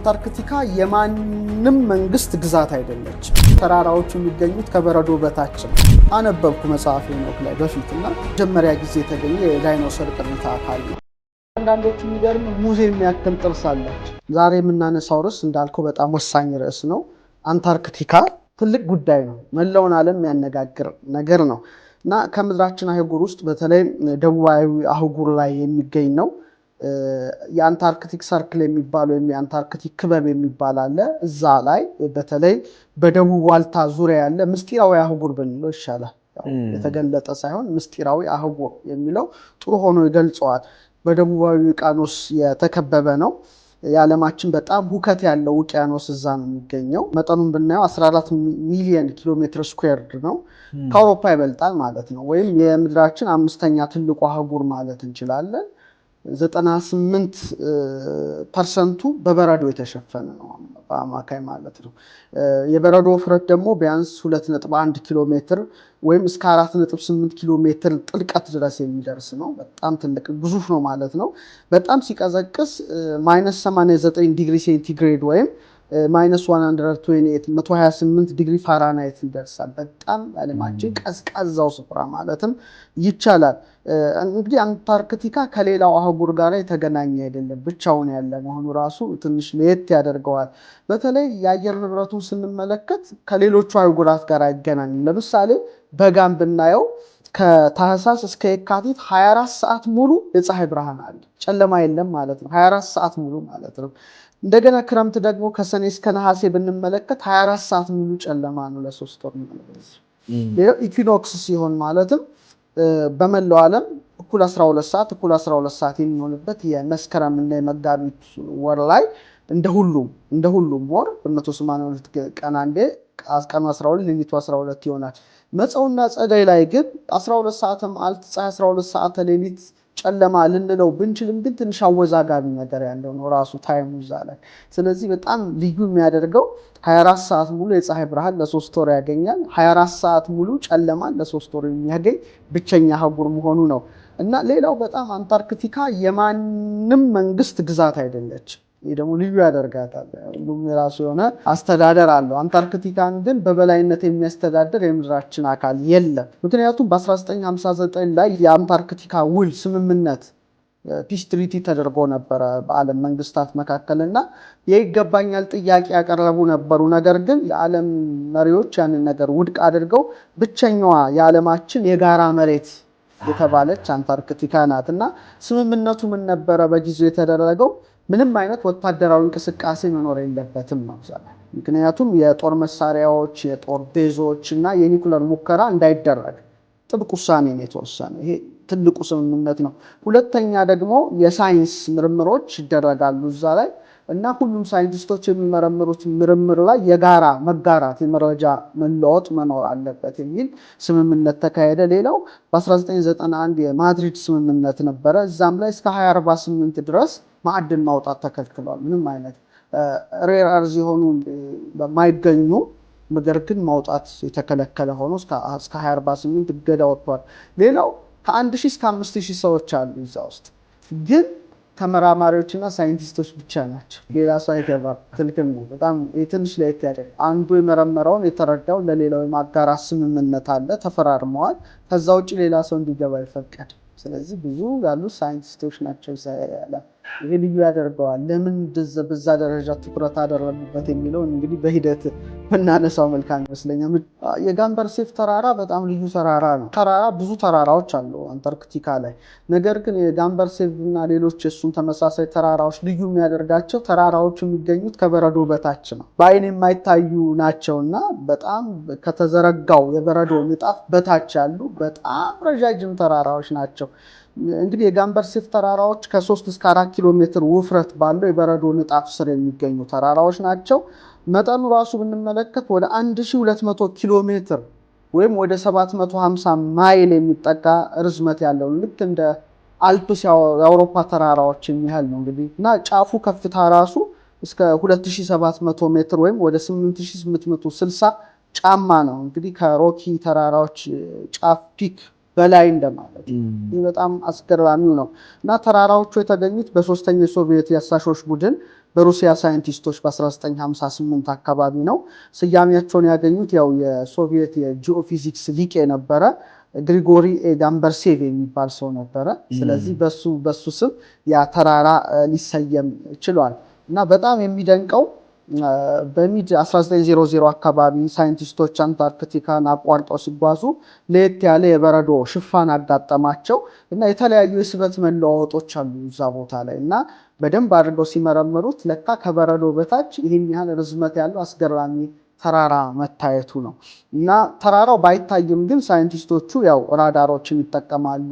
አንታርክቲካ የማንም መንግስት ግዛት አይደለች። ተራራዎቹ የሚገኙት ከበረዶ በታች ነው። አነበብኩ መጽሐፍ ሄኖክ ላይ በፊትና መጀመሪያ ጊዜ የተገኘ የዳይኖሰር ቅሪተ አካል ነው። አንዳንዶቹ የሚገርም ሙዝ የሚያክል ጥርስ አላቸው። ዛሬ የምናነሳው ርዕስ እንዳልከው በጣም ወሳኝ ርዕስ ነው። አንታርክቲካ ትልቅ ጉዳይ ነው። መላውን ዓለም የሚያነጋግር ነገር ነው እና ከምድራችን አህጉር ውስጥ በተለይ ደቡባዊ አህጉር ላይ የሚገኝ ነው። የአንታርክቲክ ሰርክል የሚባል ወይም የአንታርክቲክ ክበብ የሚባል አለ። እዛ ላይ በተለይ በደቡብ ዋልታ ዙሪያ ያለ ምስጢራዊ አህጉር ብንለው ይሻላል። የተገለጠ ሳይሆን ምስጢራዊ አህጉር የሚለው ጥሩ ሆኖ ይገልጸዋል። በደቡባዊ ውቅያኖስ የተከበበ ነው። የዓለማችን በጣም ሁከት ያለው ውቅያኖስ እዛ ነው የሚገኘው። መጠኑን ብናየው 14 ሚሊዮን ኪሎ ሜትር ስኩዌርድ ነው። ከአውሮፓ ይበልጣል ማለት ነው። ወይም የምድራችን 5ኛ ትልቁ አህጉር ማለት እንችላለን። 98% በበረዶ የተሸፈነ ነው በአማካይ ማለት ነው። የበረዶ ውፍረት ደግሞ ቢያንስ 2.1 ኪሎ ሜትር ወይም እስከ 4.8 ኪሎ ሜትር ጥልቀት ድረስ የሚደርስ ነው። በጣም ትልቅ ግዙፍ ነው ማለት ነው። በጣም ሲቀዘቅስ -89 ዲግሪ ሴንቲግሬድ ወይም -128 ዲግሪ ፋራናይት ይደርሳል። በጣም ዓለማችን ቀዝቃዛው ስፍራ ማለትም ይቻላል። እንግዲህ አንታርክቲካ ከሌላው አህጉር ጋር የተገናኘ አይደለም፣ ብቻውን ያለ መሆኑ ራሱ ትንሽ ለየት ያደርገዋል። በተለይ የአየር ንብረቱን ስንመለከት ከሌሎቹ አህጉራት ጋር አይገናኝም። ለምሳሌ በጋም ብናየው ከታህሳስ እስከ የካቲት 24 ሰዓት ሙሉ የፀሐይ ብርሃን አለ፣ ጨለማ የለም ማለት ነው። 24 ሰዓት ሙሉ ማለት ነው። እንደገና ክረምት ደግሞ ከሰኔ እስከ ነሐሴ ብንመለከት 24 ሰዓት ሙሉ ጨለማ ነው ለ3 ወር ማለት ነው። ኢኩኖክስ ሲሆን ማለትም በመላው ዓለም እኩል 12 ሰዓት የሚሆንበት የመስከረም እና የመጋቢት ወር ላይ እንደ ሁሉም ወር በ182 ቀን አንዴ ቀኑ 12 ሌሊቱ 12 ይሆናል። መጸውና ጸደይ ላይ ግን 12 ሰዓት መዓልት ፀሐይ 12 ሰዓት ሌሊት ጨለማ ልንለው ብንችልም ግን ትንሽ አወዛጋቢ ነገር ያለው ነው ራሱ ታይሙ እዛ ላይ። ስለዚህ በጣም ልዩ የሚያደርገው 24 ሰዓት ሙሉ የፀሐይ ብርሃን ለ3 ወር ያገኛል፣ 24 ሰዓት ሙሉ ጨለማን ለ3 ወር የሚያገኝ ብቸኛ አህጉር መሆኑ ነው። እና ሌላው በጣም አንታርክቲካ የማንም መንግስት ግዛት አይደለች። ይህ ደግሞ ልዩ ያደርጋታል። ሁሉም የራሱ የሆነ አስተዳደር አለው። አንታርክቲካን ግን በበላይነት የሚያስተዳድር የምድራችን አካል የለም። ምክንያቱም በ1959 ላይ የአንታርክቲካ ውል ስምምነት ፒስ ትሪቲ ተደርጎ ነበረ በዓለም መንግስታት መካከል እና የይገባኛል ጥያቄ ያቀረቡ ነበሩ። ነገር ግን የዓለም መሪዎች ያንን ነገር ውድቅ አድርገው ብቸኛዋ የዓለማችን የጋራ መሬት የተባለች አንታርክቲካ ናት። እና ስምምነቱ ምን ነበረ በጊዜው የተደረገው? ምንም አይነት ወታደራዊ እንቅስቃሴ መኖር የለበትም ነው። ምክንያቱም የጦር መሳሪያዎች፣ የጦር ቤዞች እና የኒኩለር ሙከራ እንዳይደረግ ጥብቅ ውሳኔ ነው የተወሰነ። ይሄ ትልቁ ስምምነት ነው። ሁለተኛ ደግሞ የሳይንስ ምርምሮች ይደረጋሉ እዛ ላይ እና ሁሉም ሳይንቲስቶች የሚመረምሩት ምርምር ላይ የጋራ መጋራት፣ የመረጃ መለወጥ መኖር አለበት የሚል ስምምነት ተካሄደ። ሌላው በ1991 የማድሪድ ስምምነት ነበረ። እዛም ላይ እስከ 2048 ድረስ ማዕድን ማውጣት ተከልክሏል። ምንም አይነት ሬር አርዝ የሆኑ በማይገኙ ነገር ግን ማውጣት የተከለከለ ሆኖ እስከ 2048 እገዳ ወጥቷል። ሌላው ከ1000 እስከ 5000 ሰዎች አሉ እዛ ውስጥ፣ ግን ተመራማሪዎችና ሳይንቲስቶች ብቻ ናቸው። ሌላ ሰው አይገባም። ክልክል ነው። በጣም ትንሽ ለየት ያለ አንዱ የመረመረውን የተረዳው ለሌላው የማጋራት ስምምነት አለ፣ ተፈራርመዋል። ከዛ ውጭ ሌላ ሰው እንዲገባ ይፈቀድ። ስለዚህ ብዙ ያሉ ሳይንቲስቶች ናቸው ያለ። ይሄ ልዩ ያደርገዋል። ለምን በዛ ደረጃ ትኩረት አደረጉበት የሚለው እንግዲህ በሂደት ብናነሳው መልካም ይመስለኛል። የጋምበርሴፍ ተራራ በጣም ልዩ ተራራ ነው። ብዙ ተራራዎች አሉ አንታርክቲካ ላይ። ነገር ግን የጋምበርሴፍ እና ሌሎች የሱን ተመሳሳይ ተራራዎች ልዩ የሚያደርጋቸው ተራራዎቹ የሚገኙት ከበረዶ በታች ነው። በአይን የማይታዩ ናቸው እና በጣም ከተዘረጋው የበረዶ ንጣፍ በታች ያሉ በጣም ረጃጅም ተራራዎች ናቸው። እንግዲህ የጋምበርሴፍ ተራራዎች ከ3 እስከ 4 ኪሎ ሜትር ውፍረት ባለው የበረዶ ንጣፍ ስር የሚገኙ ተራራዎች ናቸው። መጠኑ ራሱ ብንመለከት ወደ 1200 ኪሎ ሜትር ወይም ወደ 750 ማይል የሚጠጋ ርዝመት ያለው ልክ እንደ አልፕስ የአውሮፓ ተራራዎች የሚያህል ነው እንግዲህ እና ጫፉ ከፍታ ራሱ እስከ 2700 ሜትር ወይም ወደ 8860 ጫማ ነው። እንግዲህ ከሮኪ ተራራዎች ጫፍ ፒክ በላይ እንደማለት ነው። በጣም አስገራሚው ነው እና ተራራዎቹ የተገኙት በሶስተኛው የሶቪየት የአሳሾች ቡድን በሩሲያ ሳይንቲስቶች በ1958 አካባቢ ነው። ስያሜያቸውን ያገኙት ያው የሶቪየት የጂኦፊዚክስ ሊቅ የነበረ ግሪጎሪ ጋምበርሴቭ የሚባል ሰው ነበረ። ስለዚህ በሱ ስም ያ ተራራ ሊሰየም ችሏል። እና በጣም የሚደንቀው በሚድ 1900 አካባቢ ሳይንቲስቶች አንታርክቲካን አቋርጠው ሲጓዙ ለየት ያለ የበረዶ ሽፋን አጋጠማቸው እና የተለያዩ የስበት መለዋወጦች አሉ እዛ ቦታ ላይ እና በደንብ አድርገው ሲመረምሩት ለካ ከበረዶ በታች ይህን ያህል ርዝመት ያለው አስገራሚ ተራራ መታየቱ ነው። እና ተራራው ባይታይም ግን ሳይንቲስቶቹ ያው ራዳሮችን ይጠቀማሉ፣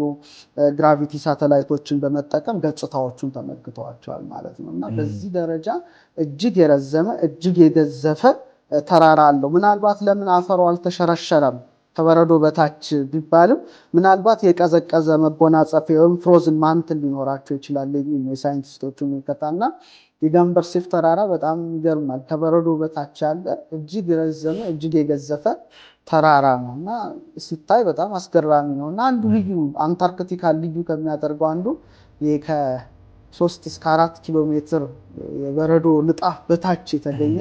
ግራቪቲ ሳተላይቶችን በመጠቀም ገጽታዎቹን ተመልክተዋቸዋል ማለት ነው። እና በዚህ ደረጃ እጅግ የረዘመ እጅግ የገዘፈ ተራራ አለው። ምናልባት ለምን አፈሩ አልተሸረሸረም ከበረዶ በታች ቢባልም ምናልባት የቀዘቀዘ መጎናጸፊያ ወይም ፍሮዝን ማንትል ሊኖራቸው ይችላል የሚል የሳይንቲስቶቹ ምልከታና የጋምበርሴቭ ተራራ በጣም ይገርማል። ከበረዶ በታች ያለ እጅግ የረዘመ እጅግ የገዘፈ ተራራ ነው እና ሲታይ በጣም አስገራሚ ነው። እና አንዱ ልዩ አንታርክቲካ ልዩ ከሚያደርገው አንዱ ከ3 እስከ 4 ኪሎ ሜትር የበረዶ ንጣፍ በታች የተገኘ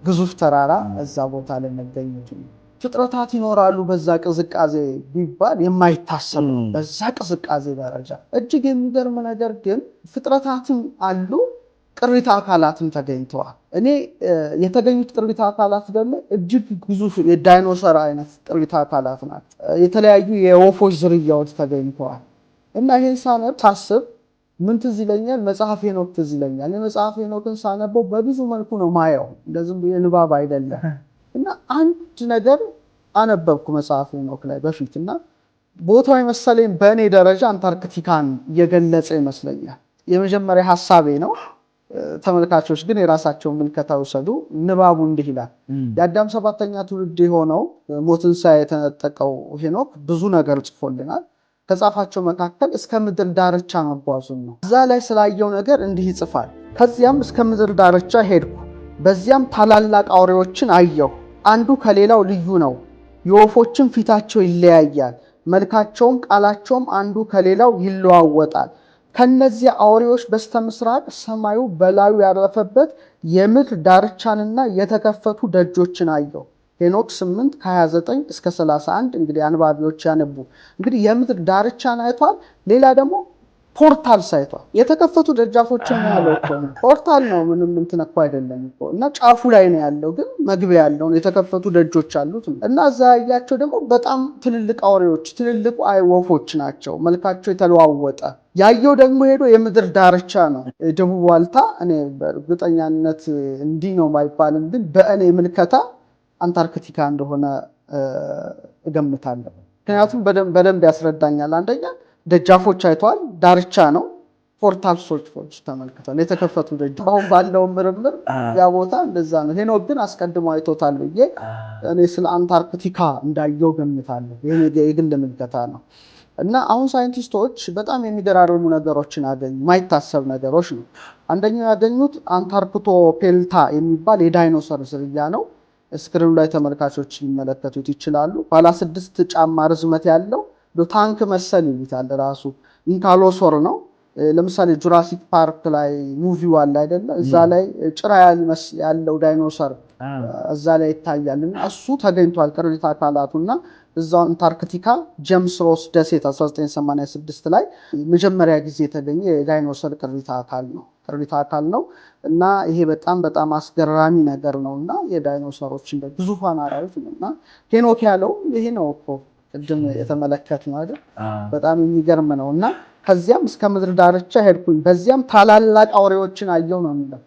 ግዙፍ ተራራ እዛ ቦታ ላይ መገኘቱ ነው። ፍጥረታት ይኖራሉ በዛ ቅዝቃዜ ቢባል የማይታሰብ በዛ ቅዝቃዜ ደረጃ እጅግ የሚገርም ነገር ግን ፍጥረታትም አሉ፣ ቅሪተ አካላትም ተገኝተዋል። እኔ የተገኙት ቅሪተ አካላት ደግሞ እጅግ ግዙፍ የዳይኖሰር አይነት ቅሪተ አካላት ናቸው። የተለያዩ የወፎች ዝርያዎች ተገኝተዋል። እና ይህን ሳስብ ምን ትዝ ይለኛል? መጽሐፈ ሄኖክ ትዝ ይለኛል። የመጽሐፈ ሄኖክን ሳነበው በብዙ መልኩ ነው ማየው፣ እንደዚህም የንባብ አይደለም። እና አንድ ነገር አነበብኩ መጽሐፈ ሄኖክ ላይ በፊት እና ቦታው የመሰለኝ በእኔ ደረጃ አንታርክቲካን እየገለጸ ይመስለኛል። የመጀመሪያ ሀሳቤ ነው። ተመልካቾች ግን የራሳቸውን ምልከታ ውሰዱ። ንባቡ እንዲህ ይላል። የአዳም 7ኛ ትውልድ የሆነው ሞትን ሳያይ የተነጠቀው ሄኖክ ብዙ ነገር ጽፎልናል። ከጻፋቸው መካከል እስከ ምድር ዳርቻ መጓዙን ነው። እዛ ላይ ስላየው ነገር እንዲህ ይጽፋል። ከዚያም እስከ ምድር ዳርቻ ሄድኩ፣ በዚያም ታላላቅ አውሬዎችን አየሁ። አንዱ ከሌላው ልዩ ነው። የወፎችም ፊታቸው ይለያያል፣ መልካቸውም ቃላቸውም አንዱ ከሌላው ይለዋወጣል። ከነዚህ አውሬዎች በስተምስራቅ ሰማዩ በላዩ ያረፈበት የምድር ዳርቻንና የተከፈቱ ደጆችን አየሁ። ሄኖክ 8 ከ29 እስከ 31 እንግዲህ አንባቢዎች ያነቡ። እንግዲህ የምድር ዳርቻን አይቷል። ሌላ ደግሞ ፖርታል ሳይቷል። የተከፈቱ ደጃፎችን ያለው እኮ ፖርታል ነው፣ ምንም እንትን እኮ አይደለም እኮ እና ጫፉ ላይ ነው ያለው፣ ግን መግቢያ ያለው የተከፈቱ ደጆች አሉት። እና እዛ ያያቸው ደግሞ በጣም ትልልቅ አውሬዎች፣ ትልልቅ ወፎች ናቸው፣ መልካቸው የተለዋወጠ። ያየው ደግሞ ሄዶ የምድር ዳርቻ ነው፣ ደቡብ ዋልታ። እኔ በእርግጠኛነት እንዲህ ነው ባይባልም ግን በእኔ ምልከታ አንታርክቲካ እንደሆነ እገምታለሁ። ምክንያቱም በደንብ ያስረዳኛል። አንደኛ ደጃፎች አይተዋል፣ ዳርቻ ነው። ፖርታል ሶች ተመልክቷል፣ የተከፈቱ ደጃፍ። አሁን ባለው ምርምር ያ ቦታ እንደዛ ነው። ሄኖክ ግን አስቀድሞ አይቶታል ብዬ እኔ ስለ አንታርክቲካ እንዳየው ገምታለሁ። የግል ምልከታ ነው። እና አሁን ሳይንቲስቶች በጣም የሚገራርሙ ነገሮችን አገኙ። ማይታሰብ ነገሮች ነው። አንደኛው ያገኙት አንታርክቶፔልታ የሚባል የዳይኖሰር ዝርያ ነው። ስክሪኑ ላይ ተመልካቾች ሊመለከቱት ይችላሉ። ባለ 6 ጫማ ርዝመት ያለው ታንክ መሰል ይሉታል። ራሱ ኢንካሎሶር ነው። ለምሳሌ ጁራሲክ ፓርክ ላይ ሙቪው አለ አይደለ? እዛ ላይ ጭራ ያለው ዳይኖሰር እዛ ላይ ይታያል። እና እሱ ተገኝቷል ቅሪተ አካላቱና እዛው አንታርክቲካ ጄምስ ሮስ ደሴት 1986 ላይ መጀመሪያ ጊዜ የተገኘ የዳይኖሰር ቅሪተ አካል ነው። እና ይሄ በጣም አስገራሚ ነገር ነው። እና የዳይኖሰሮች እንደ ግዙፋን አራዊት ነው። እና ሄኖክ ያለው ይሄ ነው እኮ ቅድም የተመለከትነው አይደል? በጣም የሚገርም ነው። እና ከዚያም እስከ ምድር ዳርቻ ሄድኩኝ፣ በዚያም ታላላቅ አውሬዎችን አየሁ ነው የሚለው።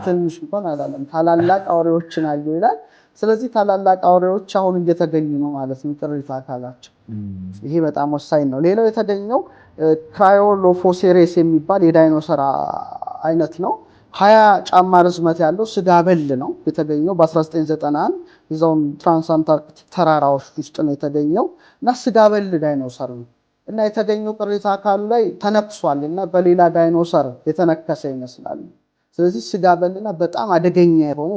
ትንሽ እንኳን አላለም፣ ታላላቅ አውሬዎችን አየሁ ይላል። ስለዚህ ታላላቅ አውሬዎች አሁን እየተገኙ ነው ማለት ነው፣ ቅሪተ አካላቸው። ይሄ በጣም ወሳኝ ነው። ሌላው የተገኘው ክራዮሎፎሴሬስ የሚባል የዳይኖሰር አይነት ነው። 20 ጫማ ርዝመት ያለው ስጋ በል ነው የተገኘው በ1991 እዛውም ትራንስአንታርክቲክ ተራራዎች ውስጥ ነው የተገኘው። እና ስጋ በል ዳይኖሰር ነው። እና የተገኘው ቅሪተ አካሉ ላይ ተነክሷል እና በሌላ ዳይኖሰር የተነከሰ ይመስላል። ስለዚህ ስጋ በልና በጣም አደገኛ የሆነ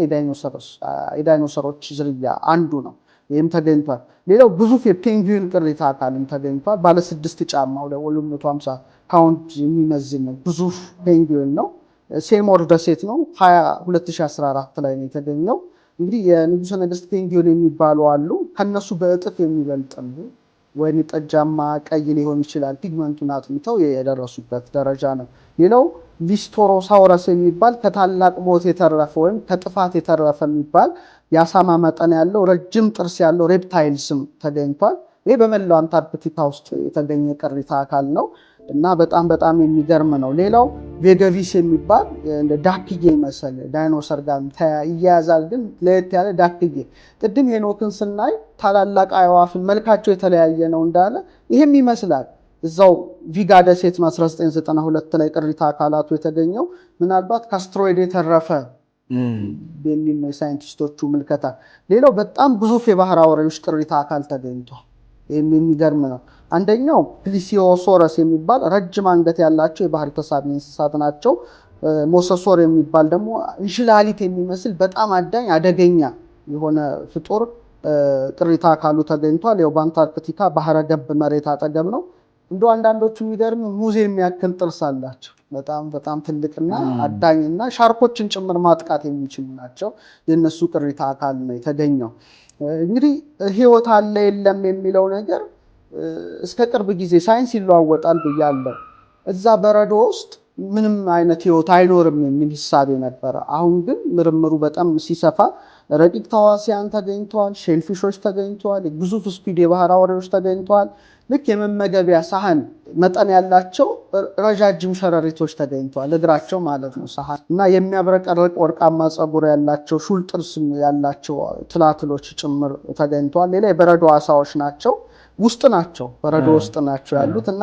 የዳይኖሰሮች ዝርያ አንዱ ነው። ይህም ተገኝቷል። ሌላው ግዙፍ የፔንግዊን ቅሪተ አካልም ተገኝቷል። ባለ 6 ጫማ 250 ፓውንድ የሚመዝን ነው። ግዙፍ ፔንግዊን ነው። ሴሞር ደሴት ነው 2014 ላይ ነው የተገኘው። እንግዲህ የንጉሠ ነገሥት ፔንግዊን የሚባሉ አሉ። ከነሱ በእጥፍ የሚበልጥ ወይን ጠጃማ ቀይ ሊሆን ይችላል። ፒግመንቱን አጥንተው የደረሱበት ደረጃ ነው። ሌላው ሊስቶሮሳውረስ የሚባል ከታላቅ ሞት የተረፈ ወይም ከጥፋት የተረፈ የሚባል የአሳማ መጠን ያለው ረጅም ጥርስ ያለው ሬፕታይል ስም ተገኝቷል። ይህ በመላው አንታርክቲካ ውስጥ የተገኘ ቅሪተ አካል ነው እና በጣም የሚገርም ነው። ሌላው ቬገቪስ የሚባል እንደ ዳክዬ መሰል ዳይኖሰር ጋር ይያያዛል፣ ግን ለየት ያለ ዳክዬ። ቅድም ሄኖክን ስናይ ታላላቅ አዕዋፍን መልካቸው የተለያየ ነው እንዳለ ይህም ይመስላል። እዛው ቪጋ ደሴት 1992 ላይ ቅሪተ አካላቱ የተገኘው ምናልባት ከአስትሮይድ የተረፈ የሚል ነው የሳይንቲስቶቹ ምልከታ። ሌላው በጣም ግዙፍ የባህር አውሬዎች ቅሪተ አካል ተገኝቷል። የሚገርም ነው። አንደኛው ፕሊሲዮሶረስ የሚባል ረጅም አንገት ያላቸው የባህር ተሳቢ እንስሳት ናቸው። ሞሰሶር የሚባል ደግሞ እንሽላሊት የሚመስል በጣም አዳኝ አደገኛ የሆነ ፍጡር ቅሪተ አካሉ ተገኝቷል። ያው በአንታርክቲካ ባህረ ገብ መሬት አጠገብ ነው። እንደ አንዳንዶቹ የሚገርም ሙዝ የሚያክል ጥርስ አላቸው። በጣም ትልቅና አዳኝና ሻርኮችን ጭምር ማጥቃት የሚችሉ ናቸው። የእነሱ ቅሪተ አካል ነው የተገኘው። እንግዲህ ህይወት አለ የለም የሚለው ነገር እስከ ቅርብ ጊዜ ሳይንስ ይለዋወጣል ብያለሁ። እዛ በረዶ ውስጥ ምንም አይነት ህይወት አይኖርም የሚል ሂሳቤ ነበረ። አሁን ግን ምርምሩ በጣም ሲሰፋ ረቂቅ ተዋሲያን ተገኝተዋል፣ ሼልፊሾች ተገኝተዋል፣ ግዙፍ ስፒድ የባህር አውሬዎች ተገኝተዋል። ልክ የመመገቢያ ሳህን መጠን ያላቸው ረጃጅም ሸረሪቶች ተገኝተዋል፣ እግራቸው ማለት ነው ሳህን እና የሚያብረቀርቅ ወርቃማ ፀጉር ያላቸው ሹል ጥርስ ያላቸው ትላትሎች ጭምር ተገኝተዋል። ሌላ የበረዶ አሳዎች ናቸው፣ ውስጥ ናቸው፣ በረዶ ውስጥ ናቸው ያሉት እና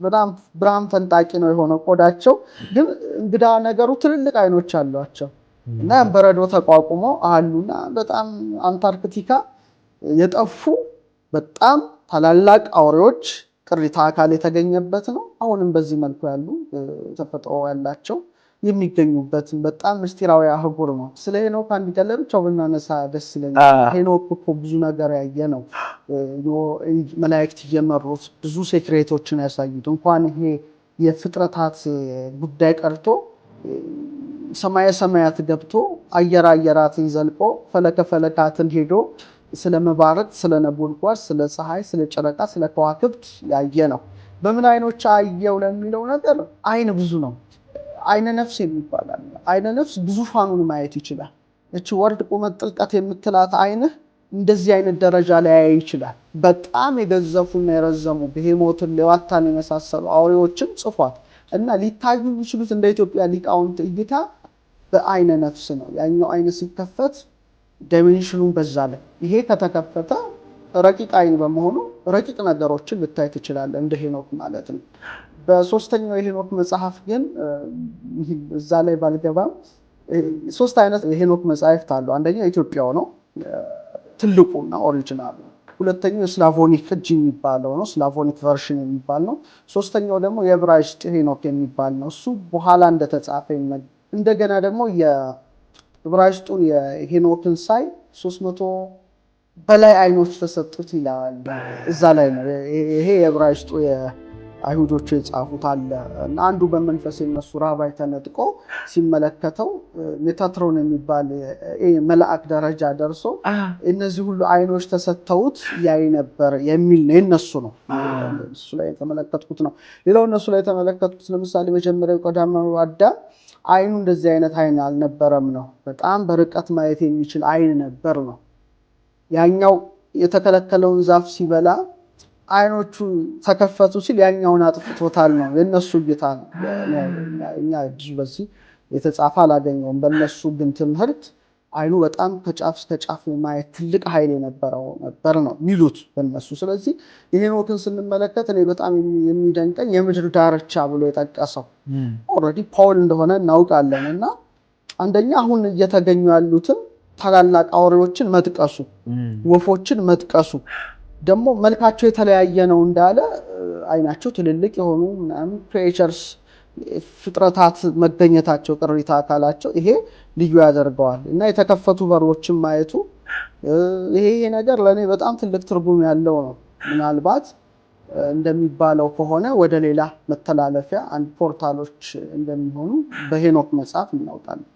በጣም ብርሃን ፈንጣቂ ነው የሆነ ቆዳቸው። ግን እንግዳ ነገሩ ትልልቅ አይኖች አሏቸው እና በረዶ ተቋቁመው አሉና በጣም አንታርክቲካ የጠፉ በጣም ታላላቅ አውሬዎች ቅሪተ አካል የተገኘበት ነው። አሁንም በዚህ መልኩ ያሉ ተፈጥሮ ያላቸው የሚገኙበት በጣም ምስጢራዊ አህጉር ነው። ስለ ሄኖክ አንድ ቀን ለብቻው ብናነሳ ደስ ይለኛል። ሄኖክ እኮ ብዙ ነገር ያየ ነው። መላእክት እየመሩት ብዙ ሴክሬቶችን ያሳዩት እንኳን ይሄ የፍጥረታት ጉዳይ ቀርቶ ሰማየ ሰማያት ገብቶ አየራትን ዘልቆ ፈለከ ፈለካትን ሄዶ ስለ መባረቅ፣ ስለ ነጎድጓድ፣ ስለ ፀሐይ፣ ስለ ጨረቃ፣ ስለ ከዋክብት ያየ ነው። በምን አይኖች አየው ለሚለው ነገር አይን ብዙ ነው። አይነ ነፍስ የሚባላል። አይነ ነፍስ ብዙፋኑን ማየት ይችላል። እቺ ወርድ ቁመት ጥልቀት የምትላት አይንህ እንደዚህ አይነት ደረጃ ላይ ያይ ይችላል። በጣም የገዘፉና የረዘሙ ብሄሞትን፣ ሌዋታን የመሳሰሉ አውሬዎችን ጽፏል እና ሊታዩ የሚችሉት እንደ ኢትዮጵያ ሊቃውንት እይታ በአይነ ነፍስ ነው። ያኛው አይን ሲከፈት ዳይሜንሽኑን በዛ ላይ ይሄ ከተከፈተ ረቂቅ አይን በመሆኑ ረቂቅ ነገሮችን ልታይ ትችላለህ፣ እንደ ሄኖክ ማለት ነው። በሶስተኛው የሄኖክ መጽሐፍ ግን እዛ ላይ ባልገባም 3 አይነት የሄኖክ መጽሐፍት አሉ። አንደኛው ኢትዮጵያው ነው ትልቁና ኦሪጂናል ነው። ሁለተኛው የስላቮኒክ ቅጂ የሚባለው ነው፣ ስላቮኒክ ቨርሽን የሚባል ነው። ሶስተኛው ደግሞ የዕብራይስጥ ሄኖክ የሚባል ነው። እሱ በኋላ እንደተጻፈ እንደገና ደግሞ የዕብራይስጡን የሄኖክን ሳይ 300 በላይ አይኖች ተሰጡት ይላል። እዛ ላይ ነው ይሄ የዕብራይስጡ አይሁዶቹ የጻፉት አለ እና አንዱ በመንፈስ የነሱ ራባይ ተነጥቆ ሲመለከተው ሜታትሮን የሚባል መልአክ ደረጃ ደርሶ እነዚህ ሁሉ አይኖች ተሰጥተውት ያይ ነበር የሚል ነው። የነሱ ነው፣ እሱ ላይ የተመለከትኩት ነው። ሌላው እነሱ ላይ የተመለከትኩት ለምሳሌ መጀመሪያው ቀዳማዊ አዳም አይኑ እንደዚህ አይነት አይን አልነበረም ነው። በጣም በርቀት ማየት የሚችል አይን ነበር ነው። ያኛው የተከለከለውን ዛፍ ሲበላ አይኖቹ ተከፈቱ ሲል ያኛውን አጥፍቶታል ነው የነሱ እይታ ነው። እኛ ብዙ በዚህ የተጻፈ አላገኘውም። በእነሱ ግን ትምህርት አይኑ በጣም ከጫፍ እስከ ጫፍ ማየት ትልቅ ኃይል የነበረው ነበር ነው የሚሉት በእነሱ። ስለዚህ ሄኖክን ስንመለከት እኔ በጣም የሚደንቀኝ የምድር ዳርቻ ብሎ የጠቀሰው ኦልሬዲ ፓውል እንደሆነ እናውቃለን። እና አንደኛ አሁን እየተገኙ ያሉትን ታላላቅ አውሬዎችን መጥቀሱ፣ ወፎችን መጥቀሱ ደግሞ መልካቸው የተለያየ ነው እንዳለ አይናቸው ትልልቅ የሆኑ ምናምን ክሬቸርስ ፍጥረታት መገኘታቸው ቅሪተ አካላቸው ይሄ ልዩ ያደርገዋል። እና የተከፈቱ በሮችን ማየቱ ይሄ ነገር ለእኔ በጣም ትልቅ ትርጉም ያለው ነው። ምናልባት እንደሚባለው ከሆነ ወደ ሌላ መተላለፊያ አንድ ፖርታሎች እንደሚሆኑ በሄኖክ መጽሐፍ እናውቃለን።